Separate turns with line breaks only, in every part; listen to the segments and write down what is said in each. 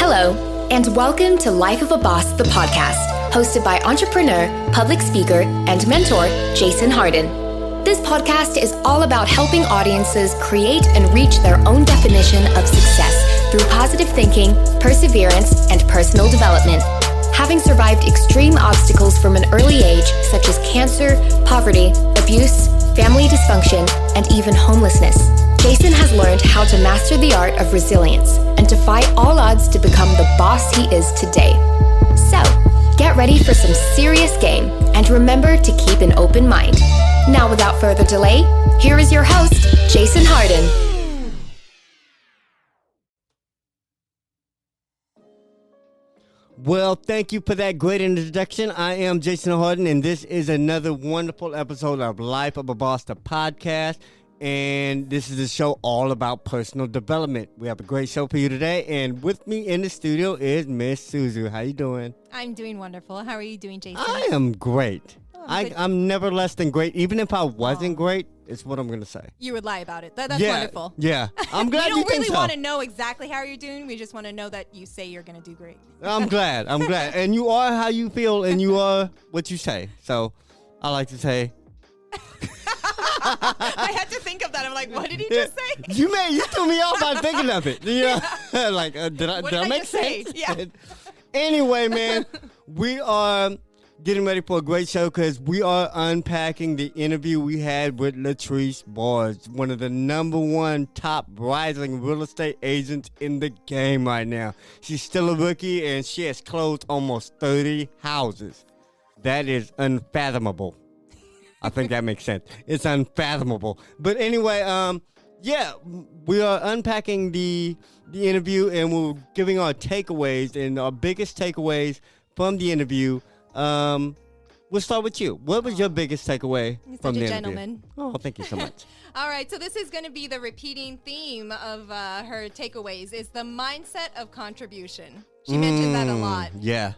Hello, and welcome to Life of a Boss, the podcast, hosted by entrepreneur, public speaker, and mentor, Jason Harden. This podcast is all about helping audiences create and reach their own definition of success through positive thinking, perseverance, and personal development. Having survived extreme obstacles from an early age, such as cancer, poverty, abuse, family dysfunction, and even homelessness, Jason has learned how to master the art of resilience and defy all odds to become the boss he is today. So, get ready for some serious game and remember to keep an open mind. Now, without further delay, here is your host, Jason Harden.
Well, thank you for that great introduction. I am Jason Harden, and this is another wonderful episode of Life of a Boss, the podcast. And this is a show all about personal development. We have a great show for you today. And with me in the studio is Miss Suzu. How you doing?
I'm doing wonderful. How are you doing, Jason?
I am great. I'm never less than great. Even if I wasn't great, it's what I'm going to say.
You would lie about it. That's wonderful.
Yeah. I'm glad
we
you
don't
think
really
so.
want to know exactly how you're doing. We just want to know that you say you're going to do great.
I'm glad. And you are how you feel, and you are what you say. So I like to say...
I had to think of that. I'm like, what did he just say?
You threw me off by thinking of it. You know? Like, did I make sense?
Yeah.
Anyway, man, we are getting ready for a great show because we are unpacking the interview we had with Letrice Barge, one of the number one top rising real estate agents in the game right now. She's still a rookie, and she has closed almost 30 houses. That is unfathomable. I think that makes sense. It's unfathomable. But anyway, we are unpacking the interview, and we're giving our takeaways and our biggest takeaways from the interview. We'll start with you. What was your biggest takeaway from the interview?
Gentleman.
Oh, thank you so much.
All right, so this is going to be the repeating theme of her takeaways is the mindset of contribution. She mentioned that a lot.
Yeah.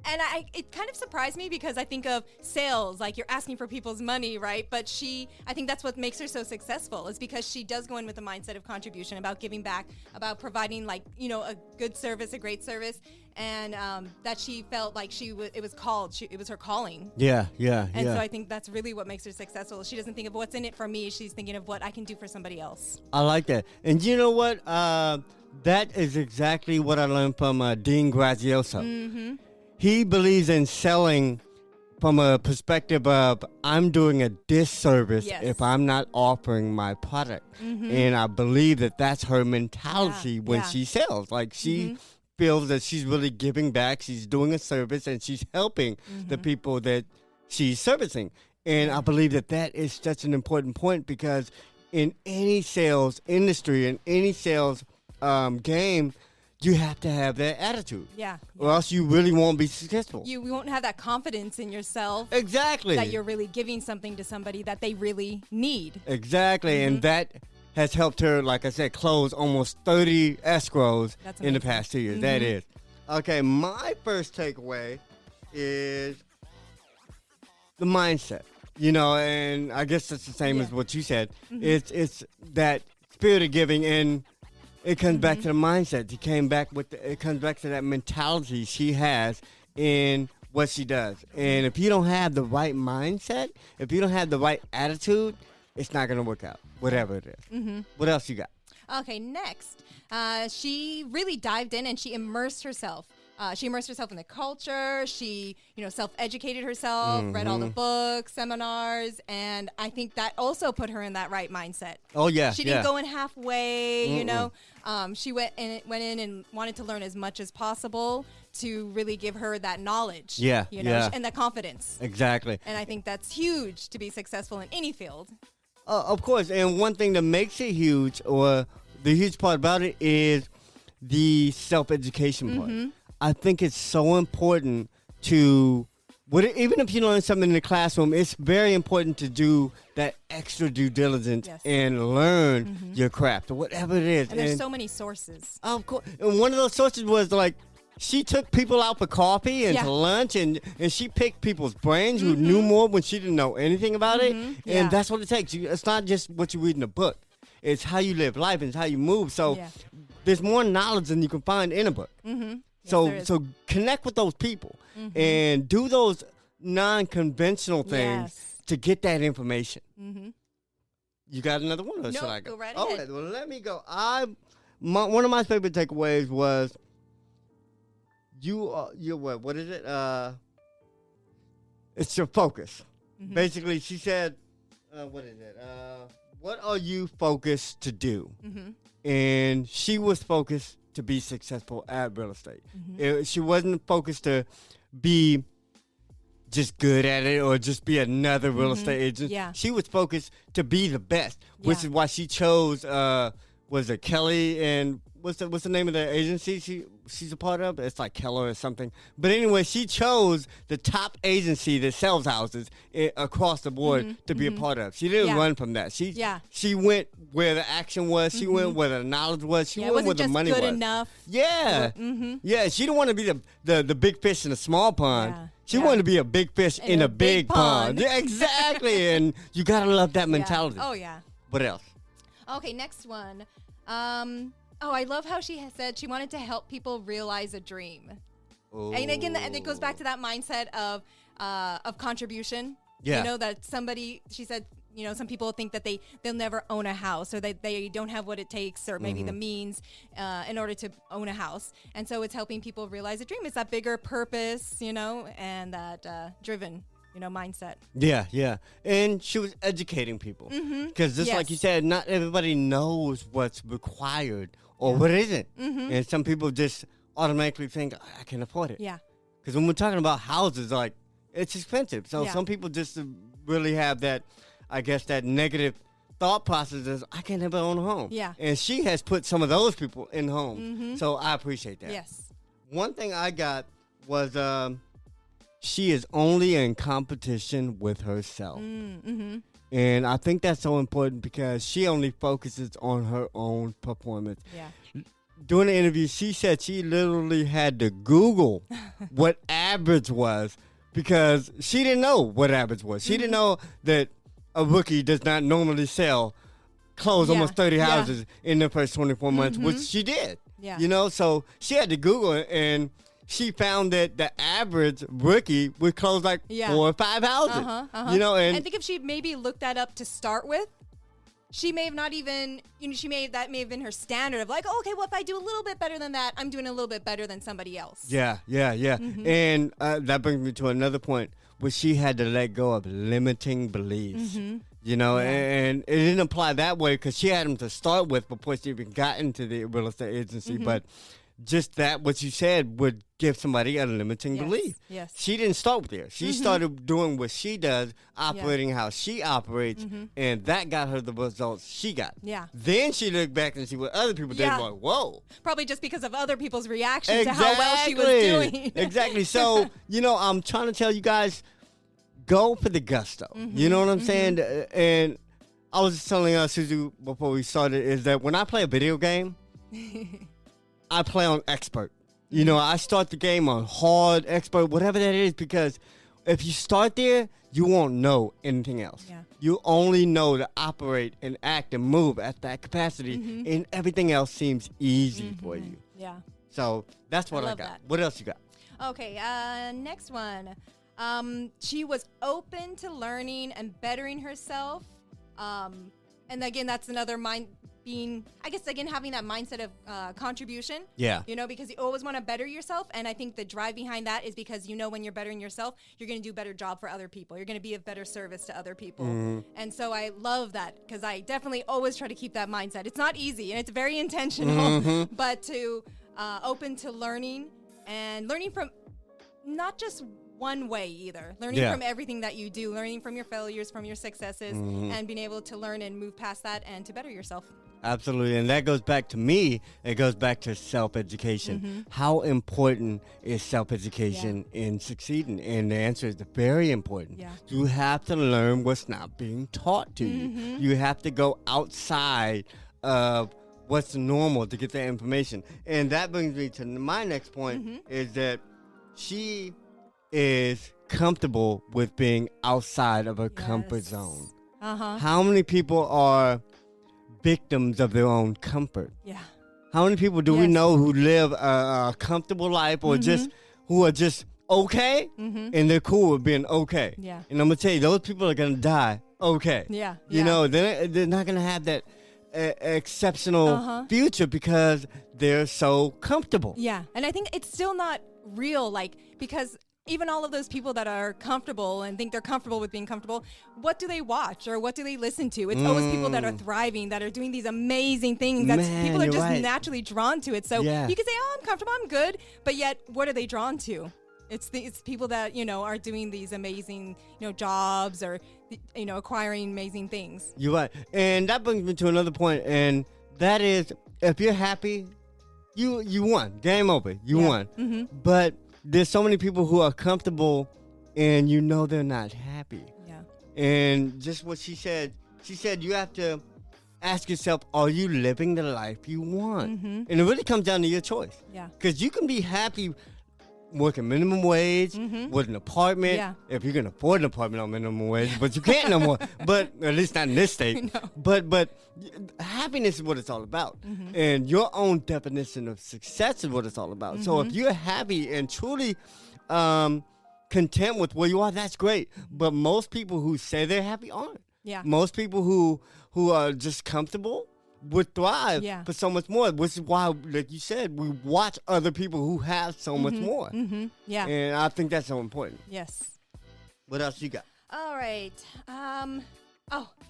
And it kind of surprised me because I think of sales, like you're asking for people's money, right? But I think that's what makes her so successful is because she does go in with a mindset of contribution, about giving back, about providing a good service, a great service, and that she felt like it was her calling.
Yeah.
And so I think that's really what makes her successful. She doesn't think of what's in it for me. She's thinking of what I can do for somebody else.
I like that. And you know what? That is exactly what I learned from Dean Grazioso. Mm-hmm. He believes in selling from a perspective of I'm doing a disservice if I'm not offering my product. Mm-hmm. And I believe that that's her mentality when she sells. Like she feels that she's really giving back. She's doing a service and she's helping the people that she's servicing. And I believe that is such an important point because in any sales industry, in any sales game, you have to have that attitude.
Yeah.
Or else you really won't be successful.
You won't have that confidence in yourself.
Exactly.
That you're really giving something to somebody that they really need.
Exactly. Mm-hmm. And that has helped her, like I said, close almost 30 escrows in the past 2 years. Mm-hmm. That is. Okay, my first takeaway is the mindset. And I guess it's the same as what you said. Mm-hmm. It's that spirit of giving, and it comes back to the mindset. It comes back to that mentality she has in what she does. And if you don't have the right mindset, if you don't have the right attitude, it's not going to work out, whatever it is. Mm-hmm. What else you got?
Okay, next, she really dived in and she immersed herself. She immersed herself in the culture. She, self-educated herself, read all the books, seminars, and I think that also put her in that right mindset.
Oh yeah,
she didn't go in halfway. She went in and wanted to learn as much as possible to really give her that knowledge. And that confidence.
Exactly.
And I think that's huge to be successful in any field.
Of course, and one thing that makes it huge, or the huge part about it, is the self-education part. I think it's so important to, even if you learn something in the classroom, it's very important to do that extra due diligence and learn your craft or whatever it is.
And there's so many sources.
Of course. And one of those sources was like, she took people out for coffee and to lunch, and she picked people's brains who knew more when she didn't know anything about it. And that's what it takes. It's not just what you read in a book. It's how you live life and it's how you move. So there's more knowledge than you can find in a book.
Mm-hmm.
So connect with those people and do those non-conventional things to get that information.
Mm-hmm.
You got another one, or should I
go right
Okay,
ahead.
well, let me go. One of my favorite takeaways was what is it? It's your focus.
Mm-hmm.
Basically, she said, what is it? What are you focused to do?
Mm-hmm.
And she was focused to be successful at real estate. She wasn't focused to be just good at it or just be another real estate agent.
Yeah.
She was focused to be the best, which is why she chose, was it Kelly and what's the name of the agency she's a part of? It's like Keller or something. But anyway, she chose the top agency that sells houses across the board to be a part of. She didn't run from that. She went where the action was. She went where the knowledge was. She went where the money was.
It wasn't just good enough.
Yeah. Yeah, she didn't want to be the big fish in a small pond.
Yeah.
She wanted to be a big fish in a big pond. Yeah, exactly. And you got to love that mentality.
Oh, yeah.
What else?
Okay, next one. I love how she has said she wanted to help people realize a dream.
Oh.
And again, it goes back to that mindset of contribution.
Yeah.
You know, that somebody, she said, you know, some people think that they'll never own a house or that they don't have what it takes or maybe the means in order to own a house. And so it's helping people realize a dream. It's that bigger purpose, you know, and that driven, you know, mindset.
Yeah. And she was educating people. Because just like you said, not everybody knows what's required or what isn't. And some people just automatically think, I can afford it.
Yeah.
Because when we're talking about houses, like, it's expensive. So some people just really have that, I guess, that negative thought process is, I can never own a home.
Yeah.
And she has put some of those people in homes. So I appreciate that.
Yes.
One thing I got was she is only in competition with herself. And I think that's so important because she only focuses on her own performance.
Yeah.
During the interview, she said she literally had to Google what average was because she didn't know what average was. She didn't know that a rookie does not normally close almost 30 houses in the first 24 months, which she did.
Yeah.
You know, so she had to Google it, and she found that the average rookie would close like 4 or 5 houses. You know, and
I think if she maybe looked that up to start with, she may have not even, you know, that may have been her standard of like, oh, okay, well, if I do a little bit better than that, I'm doing a little bit better than somebody else.
Yeah. And that brings me to another point where she had to let go of limiting beliefs. You know, and it didn't apply that way because she had them to start with before she even got into the real estate agency. But just that, what you said, would give somebody a limiting belief.
Yes.
She didn't start there. She started doing what she does, operating how she operates, and that got her the results she got.
Yeah.
Then she looked back and see what other people did. Like, whoa.
Probably just because of other people's reaction to how well she was doing.
Exactly. So, you know, I'm trying to tell you guys, go for the gusto. You know what I'm saying? And I was just telling Suzu before we started is that when I play a video game, I play on expert. You know, I start the game on hard, expert, whatever that is, because if you start there, you won't know anything else.
Yeah.
You only know to operate and act and move at that capacity, and everything else seems easy for you.
Yeah.
So that's what I
love
got.
that.
What else you got?
Okay, next one. She was open to learning and bettering herself. And again, that's another having that mindset of contribution.
Yeah.
You know, because you always want to better yourself. And I think the drive behind that is because, you know, when you're bettering yourself, you're going to do a better job for other people. You're going to be of better service to other people. And so I love that because I definitely always try to keep that mindset. It's not easy and it's very intentional, but to open to learning and learning from not just one way either. Learning from everything that you do, learning from your failures, from your successes, and being able to learn and move past that and to better yourself.
Absolutely. And that goes back to me. It goes back to self-education. How important is self-education in succeeding? And the answer is very important.
Yeah.
You have to learn what's not being taught to you. You have to go outside of what's normal to get that information. And that brings me to my next point is that she is comfortable with being outside of her comfort zone. How many people are victims of their own comfort?
Yeah.
How many people do we
Yes.
know who live a comfortable life or just who are just okay and they're cool with being okay?
Yeah.
And I'm gonna tell you, those people are gonna die okay.
Yeah.
You know, they're not gonna have that exceptional future because they're so comfortable.
Yeah. And I think it's still not real, like, because even all of those people that are comfortable and think they're comfortable with being comfortable, what do they watch or what do they listen to? It's always people that are thriving, that are doing these amazing things. That
Man,
people are
you're
just
right.
naturally drawn to it. So
Yeah.
you can say, oh, I'm comfortable, I'm good. But yet, what are they drawn to? It's people that, are doing these amazing, jobs or, acquiring amazing things.
You're right. And that brings me to another point, and that is, if you're happy, you won. Game over. You won. But there's so many people who are comfortable and they're not happy.
Yeah.
And just what she said you have to ask yourself, are you living the life you want? And it really comes down to your choice.
Yeah.
Because you can be happy working minimum wage with an apartment.
Yeah.
If you can afford an apartment on minimum wage, but you can't no more. But at least not in this state.
No.
But happiness is what it's all about. And your own definition of success is what it's all about. So if you're happy and truly content with where you are, that's great. But most people who say they're happy aren't.
Yeah.
Most people who are just comfortable would thrive for so much more, which is why, like you said, we watch other people who have so much more.
Yeah.
And I think that's so important.
Yes.
What else you got?
All right.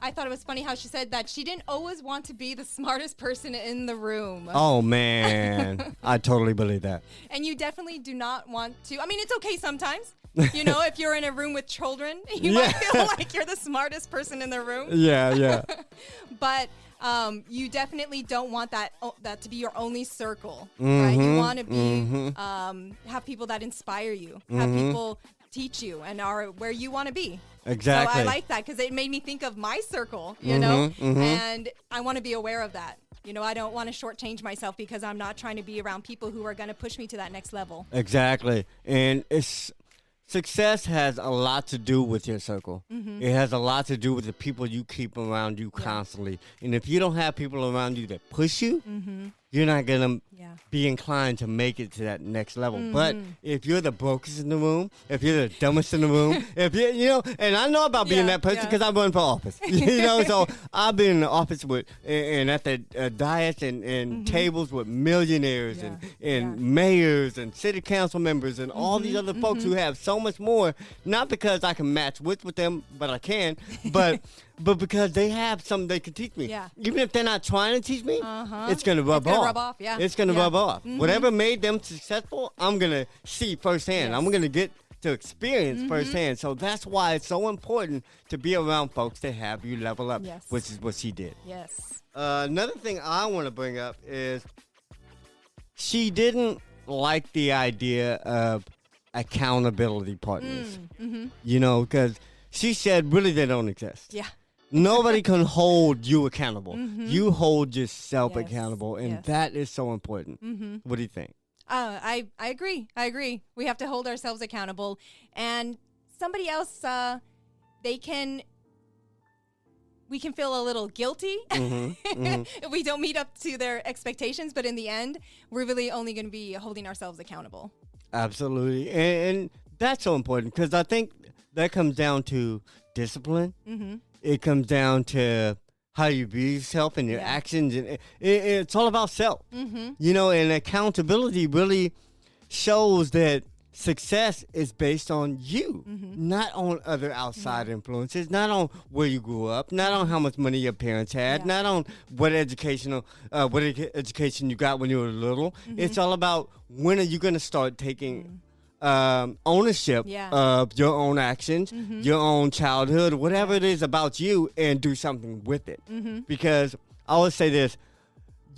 I thought it was funny how she said that she didn't always want to be the smartest person in the room.
Oh, man. I totally believe that.
And you definitely do not want to. I mean, it's okay sometimes. If you're in a room with children, you might feel like you're the smartest person in the room.
Yeah.
But you definitely don't want that to be your only circle, right? You want to be have people that inspire you, have people teach you, and are where you want to be.
Exactly.
So I like that because it made me think of my circle, and I want to be aware of that. I don't want to shortchange myself because I'm not trying to be around people who are going to push me to that next level.
Exactly. And success has a lot to do with your circle. It has a lot to do with the people you keep around you constantly. And if you don't have people around you that push you, you're not going to be inclined to make it to that next level. But if you're the brokest in the room, if you're the dumbest in the room, if you, and I know about being that person because I run for office, so I've been in the office with, and at the diets and tables with millionaires and mayors and city council members and all these other folks who have so much more, not because I can match with them, but I can, but because they have something they can teach me.
Yeah.
Even if they're not trying to teach me, it's going to rub off. It's going to rub off. Whatever made them successful, I'm going to see firsthand. I'm going to get to experience firsthand. So that's why it's so important to be around folks that have you level up, which is what she did.
Yes.
Another thing I want to bring up is she didn't like the idea of accountability partners. Because she said really they don't exist.
Yeah.
Nobody can hold you accountable. You hold yourself accountable, and that is so important. What do you think?
I agree. We have to hold ourselves accountable, and somebody else, we can feel a little guilty if we don't meet up to their expectations. But in the end, we're really only going to be holding ourselves accountable.
Absolutely, and that's so important because I think that comes down to discipline. It comes down to how you view yourself and your actions, and it's all about self. And accountability really shows that success is based on you, not on other outside influences, not on where you grew up, not on how much money your parents had, not on what education you got when you were little. It's all about when are you going to start taking ownership of your own actions, your own childhood, whatever it is about you, and do something with it. Because I always say this,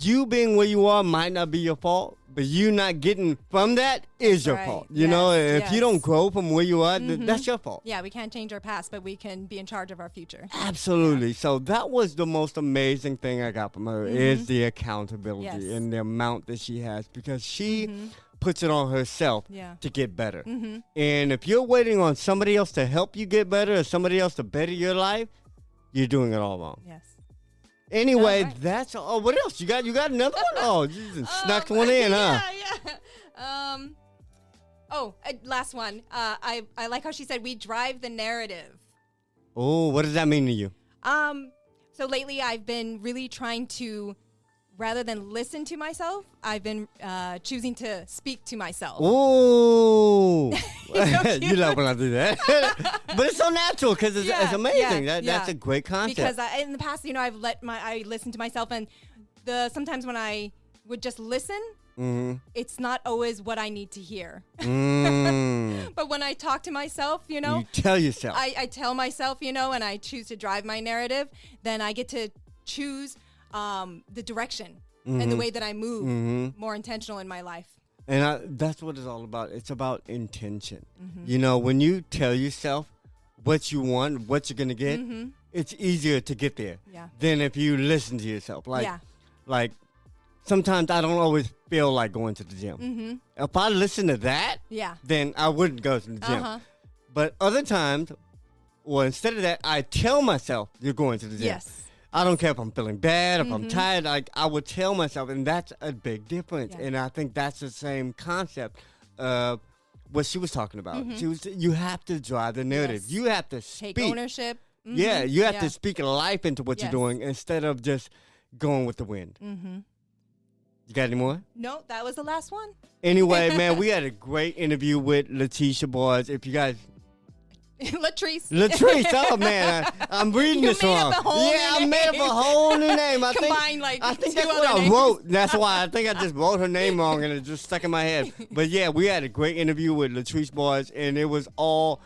you being where you are might not be your fault, but you not getting from that is your fault. You know, if you don't grow from where you are, that's your fault.
Yeah, we can't change our past, but we can be in charge of our future.
Absolutely. So that was the most amazing thing I got from her is the accountability and the amount that she has, because she puts it on herself to get better. And if you're waiting on somebody else to help you get better or somebody else to better your life, you're doing it all wrong.
Yes.
Anyway,
All right.
that's all. What else? You got another one? Oh, you just snuck one in, huh?
Yeah. Last one. I like how she said we drive the narrative.
Oh, what does that mean to you?
So lately I've been really trying to, rather than listen to myself, I've been choosing to speak to myself.
Oh,
So
you love when I do that. But it's so natural because it's amazing. That's a great concept.
Because in the past, I listened to myself, and sometimes when I would just listen, it's not always what I need to hear. But when I talk to myself,
you tell yourself.
I tell myself, and I choose to drive my narrative, then I get to choose the direction and the way that I move more intentional in my life.
And that's what it's all about. It's about intention. When you tell yourself what you want, what you're going to get, it's easier to get there than if you listen to yourself. Like sometimes I don't always feel like going to the gym. If I listen to that, then I wouldn't go to the gym. But other times, instead of that, I tell myself you're going to the gym.
Yes.
I don't care if I'm feeling bad, if I'm tired. Like I would tell myself, and that's a big difference.
Yeah.
And I think that's the same concept of what she was talking about. You have to drive the narrative.
Yes.
You have to speak.
Take ownership.
Yeah, you have to speak life into what you're
Yes.
doing instead of just going with the wind. You got any more?
No, that was the last one.
Anyway, man, we had a great interview with Letrice Barge. If you guys...
Letrice.
Letrice, oh man, I'm reading
You
this
made
wrong.
up a whole
Yeah,
new
I made up
name.
a whole new name. I
Combined, like,
think
two
that's
other
what I
names.
wrote. That's why I think I just wrote her name wrong and it just stuck in my head. But yeah, we had a great interview with Letrice Barge and it was all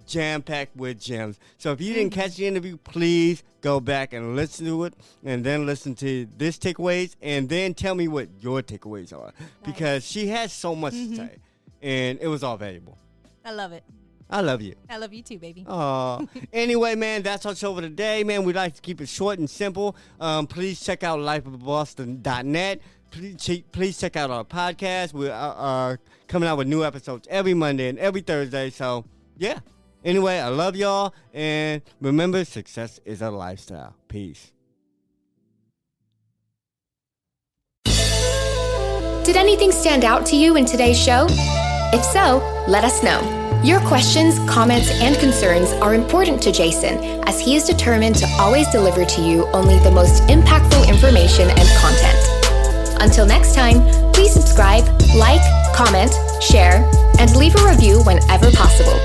jam-packed with gems. So if you didn't catch the interview, please go back and listen to it and then listen to this takeaways and then tell me what your takeaways are. Because she has so much to say and it was all valuable.
I love it.
I love you.
I love you too, baby.
Anyway, man, that's our show for today, man. We like to keep it short and simple. Please check out lifeofaboss.net. Please check out our podcast. We're coming out with new episodes every Monday and every Thursday. So, yeah. Anyway, I love y'all. And remember, success is a lifestyle. Peace.
Did anything stand out to you in today's show? If so, let us know. Your questions, comments, and concerns are important to Jason as he is determined to always deliver to you only the most impactful information and content. Until next time, please subscribe, like, comment, share, and leave a review whenever possible.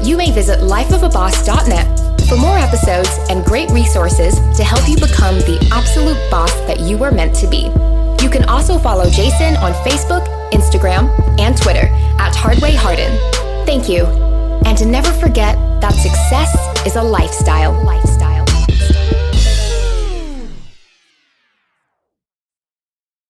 You may visit lifeofaboss.net for more episodes and great resources to help you become the absolute boss that you were meant to be. You can also follow Jason on Facebook, Instagram, and Twitter at HardwayHarden. Thank you. And to never forget that success is a lifestyle.